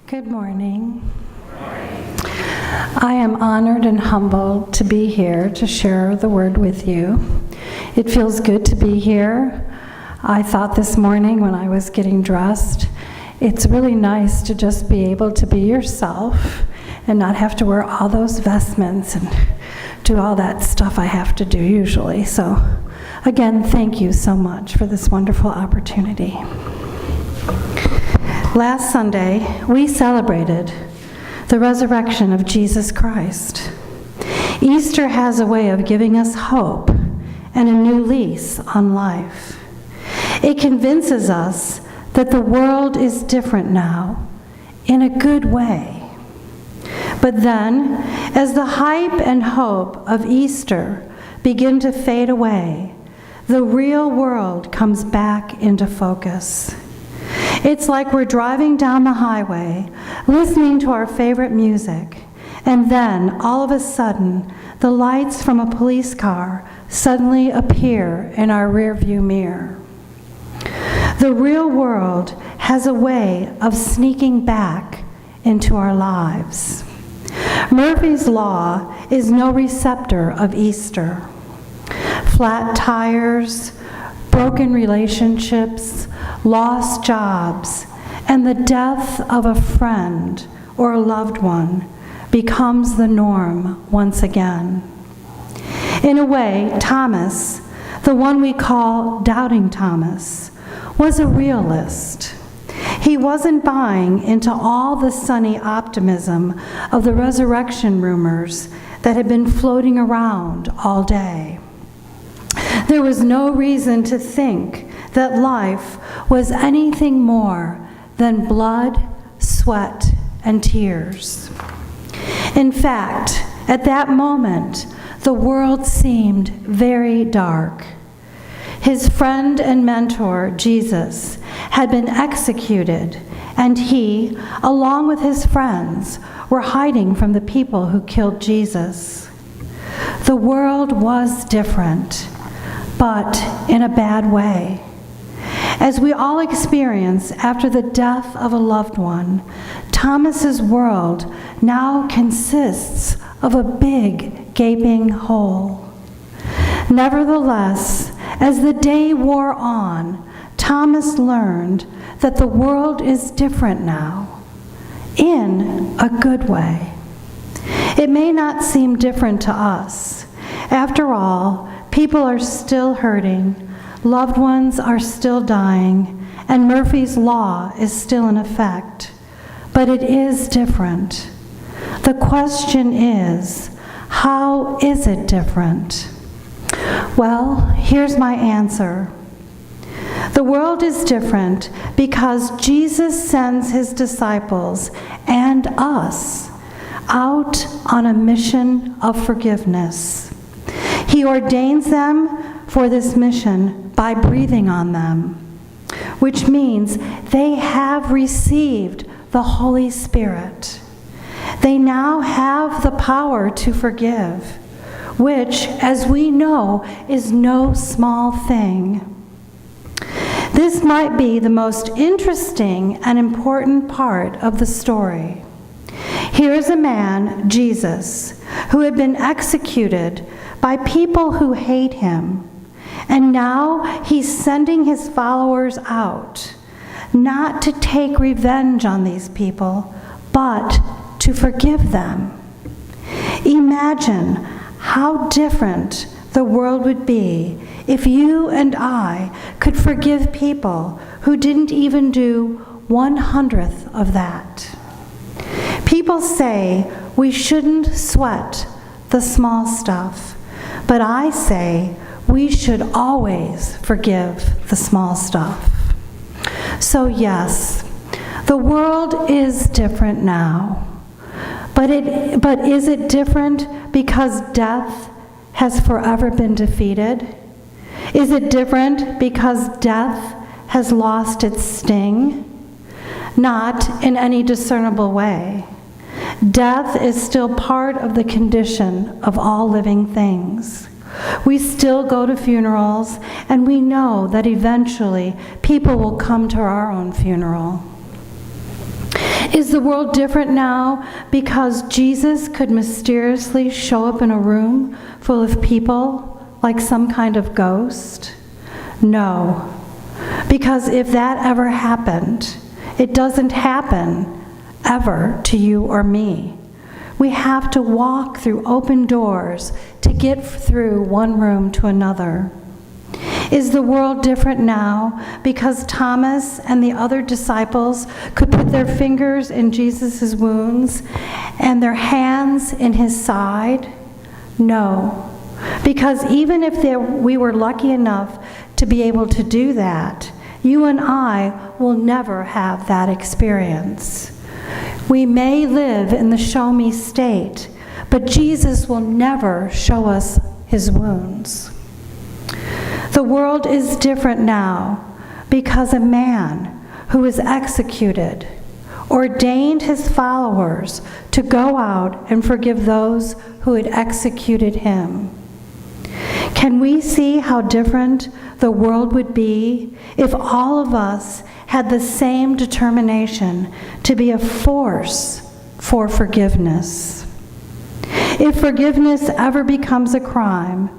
Good morning. I am honored and humbled to be here to share the word with you. It feels good to be here. I thought this morning when I was getting dressed, it's really nice to just be able to be yourself and not have to wear all those vestments and do all that stuff I have to do usually. So again, thank you so much for this wonderful opportunity. Last Sunday, we celebrated the resurrection of Jesus Christ. Easter has a way of giving us hope and a new lease on life. It convinces us that the world is different now, in a good way. But then, as the hype and hope of Easter begin to fade away, the real world comes back into focus. It's like we're driving down the highway, listening to our favorite music, and then, all of a sudden, the lights from a police car suddenly appear in our rearview mirror. The real world has a way of sneaking back into our lives. Murphy's Law is no receptor of Easter. Flat tires, broken relationships, lost jobs, and the death of a friend or a loved one becomes the norm once again. In a way, Thomas, the one we call Doubting Thomas, was a realist. He wasn't buying into all the sunny optimism of the resurrection rumors that had been floating around all day. There was no reason to think that life was anything more than blood, sweat, and tears. In fact, at that moment, the world seemed very dark. His friend and mentor, Jesus, had been executed, and he, along with his friends, were hiding from the people who killed Jesus. The world was different, but in a bad way. As we all experience after the death of a loved one, Thomas's world now consists of a big, gaping hole. Nevertheless, as the day wore on, Thomas learned that the world is different now, in a good way. It may not seem different to us. After all, people are still hurting, loved ones are still dying, and Murphy's Law is still in effect. But it is different. The question is, how is it different? Well, here's my answer. The world is different because Jesus sends his disciples and us out on a mission of forgiveness. He ordains them for this mission by breathing on them, which means they have received the Holy Spirit. They now have the power to forgive, which, as we know, is no small thing. This might be the most interesting and important part of the story. Here is a man, Jesus, who had been executed by people who hate him, and now he's sending his followers out, not to take revenge on these people, but to forgive them. Imagine how different the world would be if you and I could forgive people who didn't even do 1/100th of that. People say we shouldn't sweat the small stuff, but I say we should always forgive the small stuff. So yes, the world is different now. But is it different because death has forever been defeated? Is it different because death has lost its sting? Not in any discernible way. Death is still part of the condition of all living things. We still go to funerals, and we know that eventually people will come to our own funeral. Is the world different now because Jesus could mysteriously show up in a room full of people like some kind of ghost? No, because if that ever happened, it doesn't happen ever to you or me. We have to walk through open doors to get through one room to another. Is the world different now because Thomas and the other disciples could put their fingers in Jesus' wounds and their hands in his side? No, because even if we were lucky enough to be able to do that, you and I will never have that experience. We may live in the show me state, but Jesus will never show us his wounds. The world is different now because a man who was executed ordained his followers to go out and forgive those who had executed him. Can we see how different the world would be if all of us had the same determination to be a force for forgiveness? If forgiveness ever becomes a crime,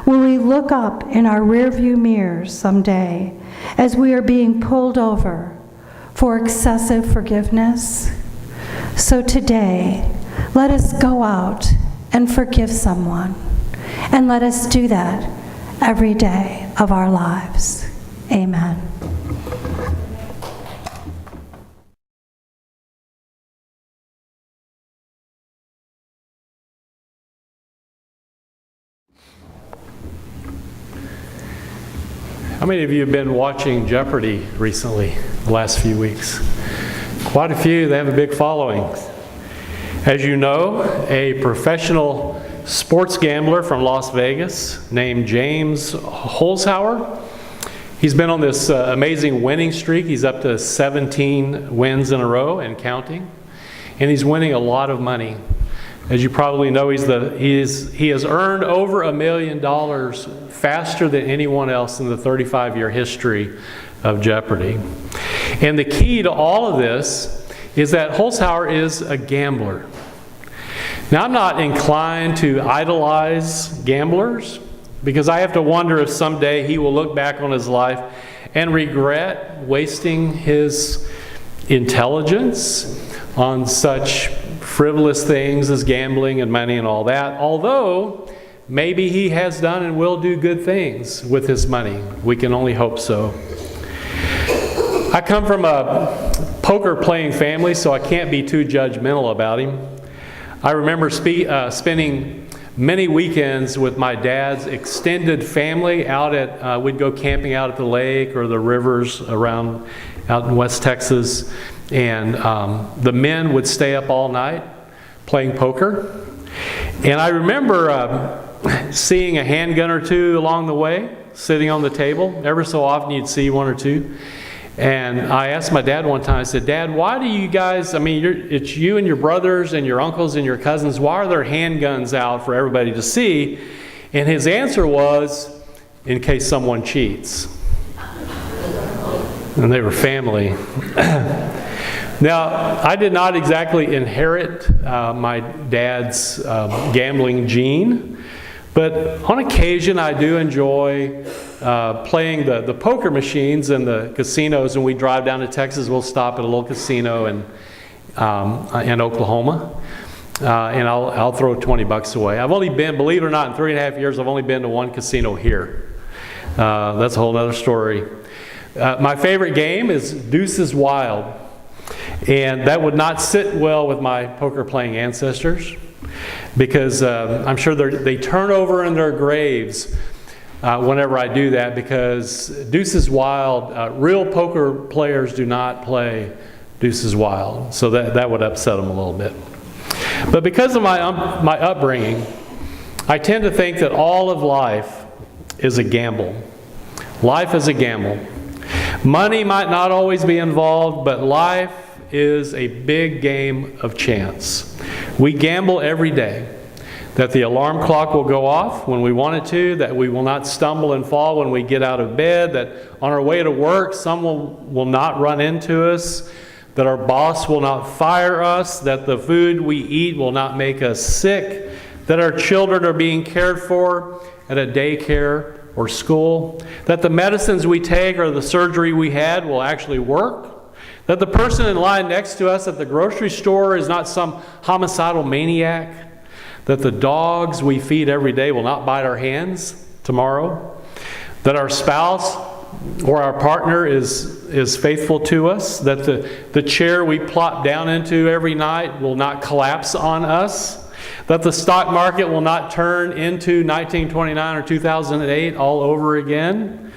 will we look up in our rearview mirrors someday as we are being pulled over for excessive forgiveness? So today, let us go out and forgive someone, and let us do that every day of our lives. Amen. How many of you have been watching Jeopardy recently, the last few weeks? Quite a few. They have a big following. As you know, a professional sports gambler from Las Vegas named James Holzhauer, he's been on this amazing winning streak. He's up to 17 wins in a row and counting. And he's winning a lot of money. As you probably know, he has earned over $1 million faster than anyone else in the 35-year history of Jeopardy. And the key to all of this is that Holzhauer is a gambler. Now, I'm not inclined to idolize gamblers because I have to wonder if someday he will look back on his life and regret wasting his intelligence on such frivolous things as gambling and money and all that, although maybe he has done and will do good things with his money. We can only hope so. I come from a poker playing family, so I can't be too judgmental about him. I remember spending many weekends with my dad's extended family out at, we'd go camping out at the lake or the rivers around out in West Texas. And the men would stay up all night playing poker. And I remember seeing a handgun or two along the way, sitting on the table. Every so often you'd see one or two. And I asked my dad one time, I said, Dad, why do you guys, it's you and your brothers and your uncles and your cousins, why are there handguns out for everybody to see? And his answer was, in case someone cheats. And they were family. Now, I did not exactly inherit my dad's gambling gene, but on occasion I do enjoy playing the poker machines in the casinos. When we drive down to Texas, we'll stop at a little casino in Oklahoma, and I'll throw $20 away. I've only been, believe it or not, in 3.5 years, I've only been to one casino here. That's a whole other story. My favorite game is Deuces Wild. And that would not sit well with my poker playing ancestors because I'm sure they turn over in their graves whenever I do that, because Deuces Wild, real poker players do not play Deuces Wild. So that would upset them a little bit. But because of my upbringing, I tend to think that all of life is a gamble. Life is a gamble. Money might not always be involved, but life is a big game of chance. We gamble every day that the alarm clock will go off when we want it to, that we will not stumble and fall when we get out of bed, that on our way to work someone will not run into us, that our boss will not fire us, that the food we eat will not make us sick, that our children are being cared for at a daycare or school, that the medicines we take or the surgery we had will actually work, that the person in line next to us at the grocery store is not some homicidal maniac, that the dogs we feed every day will not bite our hands tomorrow, that our spouse or our partner is faithful to us, that the chair we plop down into every night will not collapse on us, that the stock market will not turn into 1929 or 2008 all over again.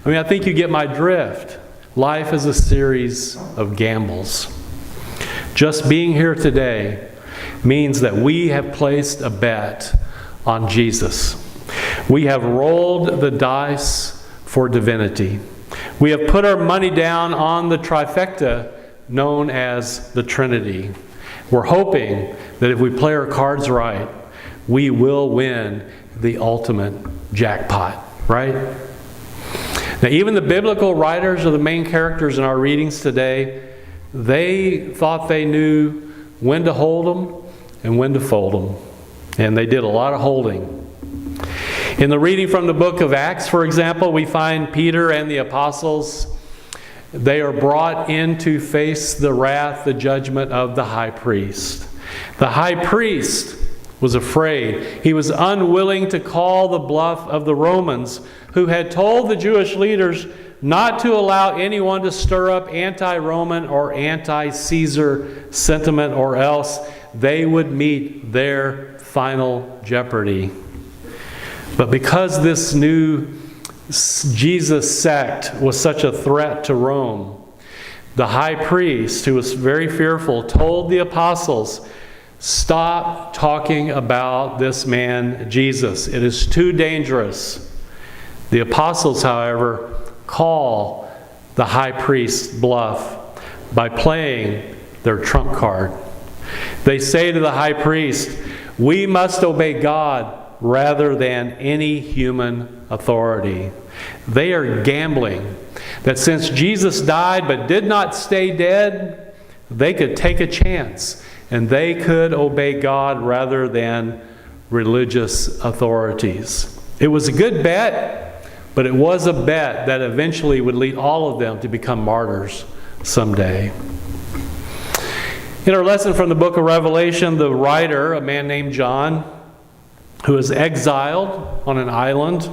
I mean, I think you get my drift. Life is a series of gambles. Just being here today means that we have placed a bet on Jesus. We have rolled the dice for divinity. We have put our money down on the trifecta known as the Trinity. We're hoping that if we play our cards right, we will win the ultimate jackpot, right? Now, even the biblical writers or the main characters in our readings today, they thought they knew when to hold them and when to fold them. And they did a lot of holding. In the reading from the book of Acts, for example, we find Peter and the apostles. They are brought in to face the wrath, the judgment of the high priest. The high priest was afraid. He was unwilling to call the bluff of the Romans, who had told the Jewish leaders not to allow anyone to stir up anti-Roman or anti-Caesar sentiment, or else they would meet their final jeopardy. But because this new Jesus sect was such a threat to Rome, the high priest, who was very fearful, told the apostles, "Stop talking about this man Jesus. It is too dangerous." The apostles, however, call the high priest's bluff by playing their trump card. They say to the high priest, "We must obey God rather than any human authority." They are gambling that since Jesus died but did not stay dead, they could take a chance and they could obey God rather than religious authorities. It was a good bet, but it was a bet that eventually would lead all of them to become martyrs someday. In our lesson from the book of Revelation, the writer, a man named John, who is exiled on an island,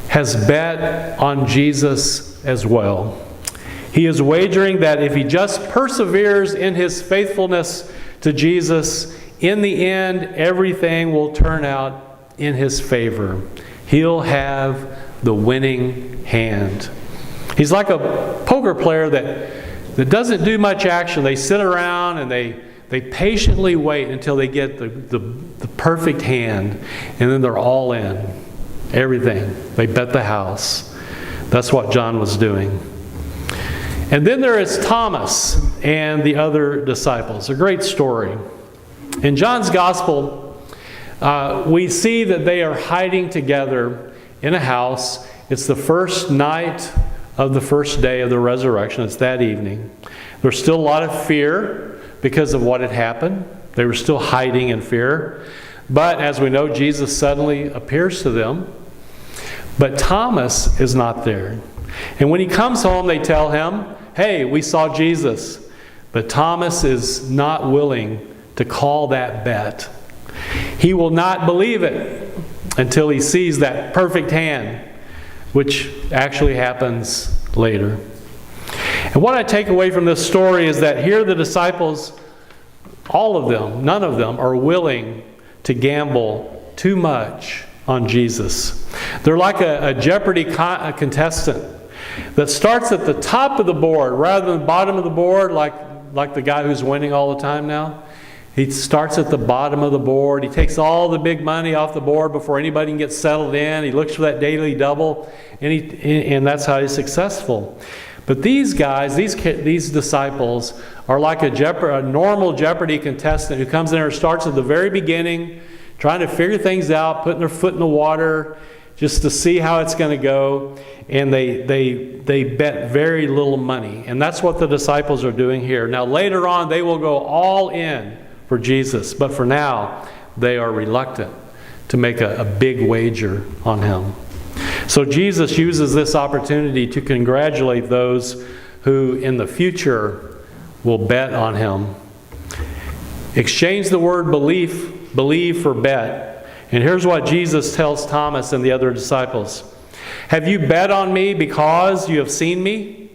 has bet on Jesus as well. He is wagering that if he just perseveres in his faithfulness to Jesus, in the end, everything will turn out in his favor. He'll have the winning hand. He's like a poker player that doesn't do much action. They sit around and they patiently wait until they get the perfect hand, and then they're all in. Everything. They bet the house. That's what John was doing. And then there is Thomas and the other disciples. A great story. In John's Gospel, we see that they are hiding together in a house. It's the first night of the first day of the resurrection. It's that evening. There's still a lot of fear because of what had happened. They were still hiding in fear. But as we know, Jesus suddenly appears to them. But Thomas is not there. And when he comes home, they tell him, "Hey, we saw Jesus." But Thomas is not willing to call that bet. He will not believe it until he sees that perfect hand, which actually happens later. And what I take away from this story is that here the disciples, all of them, none of them, are willing to gamble too much on Jesus. They're like a Jeopardy contestant that starts at the top of the board rather than the bottom of the board, like the guy who's winning all the time now. He starts at the bottom of the board. He takes all the big money off the board before anybody can get settled in. He looks for that daily double, and that's how he's successful. But these guys, these disciples, are like a normal Jeopardy contestant who comes in there and starts at the very beginning, trying to figure things out, putting their foot in the water, just to see how it's going to go, and they bet very little money. And that's what the disciples are doing here. Now later on they will go all in for Jesus, but for now they are reluctant to make a big wager on him. So Jesus uses this opportunity to congratulate those who in the future will bet on him. Exchange the word believe for bet. And here's what Jesus tells Thomas and the other disciples. Have you bet on me because you have seen me?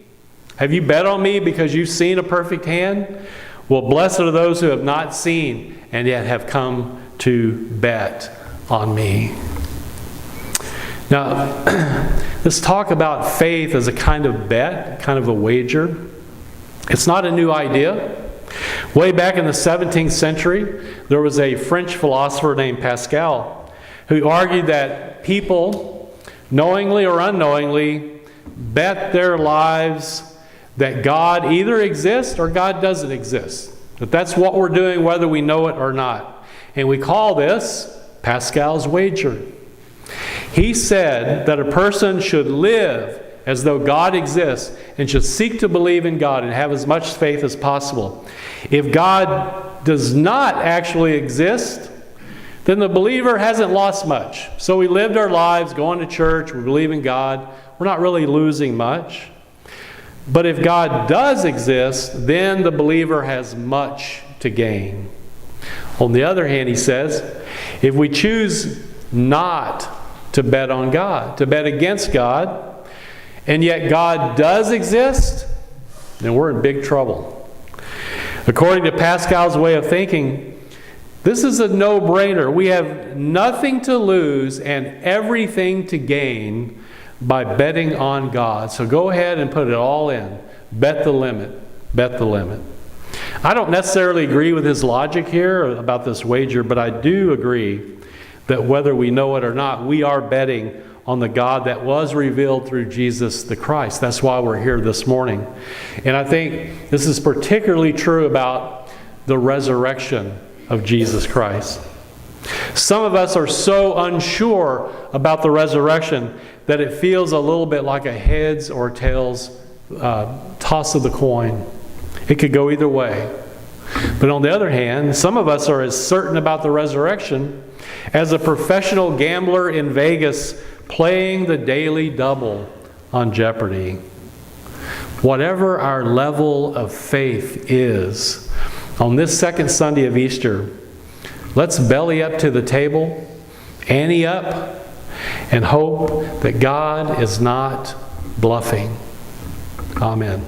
Have you bet on me because you've seen a perfect hand? Well, blessed are those who have not seen and yet have come to bet on me. Now, let's talk about faith as a kind of bet, kind of a wager. It's not a new idea. Way back in the 17th century, there was a French philosopher named Pascal who argued that people, knowingly or unknowingly, bet their lives that God either exists or God doesn't exist. That that's what we're doing whether we know it or not. And we call this Pascal's wager. He said that a person should live as though God exists and should seek to believe in God and have as much faith as possible. If God does not actually exist, then the believer hasn't lost much. So we lived our lives going to church, we believe in God, we're not really losing much. But if God does exist, then the believer has much to gain. On the other hand, he says, if we choose not to bet on God, to bet against God, and yet God does exist, then we're in big trouble. According to Pascal's way of thinking, this is a no-brainer. We have nothing to lose and everything to gain by betting on God. So go ahead and put it all in. Bet the limit. Bet the limit. I don't necessarily agree with his logic here about this wager, but I do agree that whether we know it or not, we are betting on the God that was revealed through Jesus the Christ. That's why we're here this morning. And I think this is particularly true about the resurrection of Jesus Christ. Some of us are so unsure about the resurrection that it feels a little bit like a heads or tails toss of the coin. It could go either way. But on the other hand, some of us are as certain about the resurrection as a professional gambler in Vegas playing the daily double on Jeopardy. Whatever our level of faith is, on this second Sunday of Easter, let's belly up to the table, ante up, and hope that God is not bluffing. Amen.